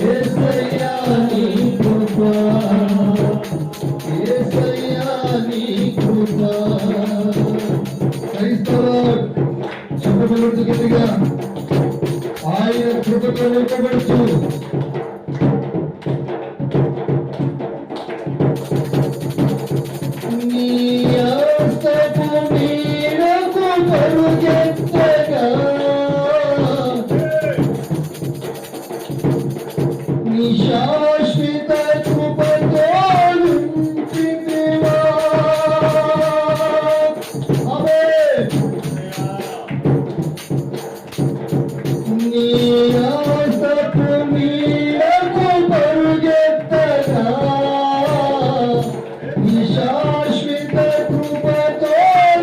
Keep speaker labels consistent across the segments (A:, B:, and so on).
A: యేసయ్యా నీ కృప యేసయ్యా నీ కృప చెప్పబడుతూ గట్టిగా ఆయన కృపతో నింపబడుతూ నీ ఆస్తపు నీడకు పరుగెత్తగా నీ శాశ్వత కృపతో నింపితివా. ఆమేన్. నీ ఆస్తపు నీడకు పరుగెత్తగా నీ శాశ్వత కృపతో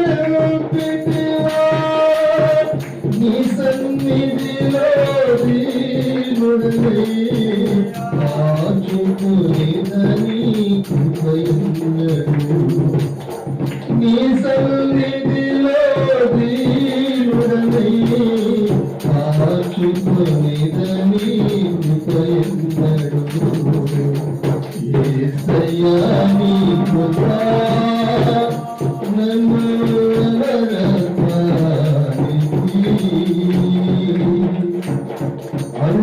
A: నింపితివా. నీ సన్నిధిలో దీనుడనై కాచుకునేదని కృపయున్నడు. నీ సన్నిధిలో దీనుడనై కాచుకునేదని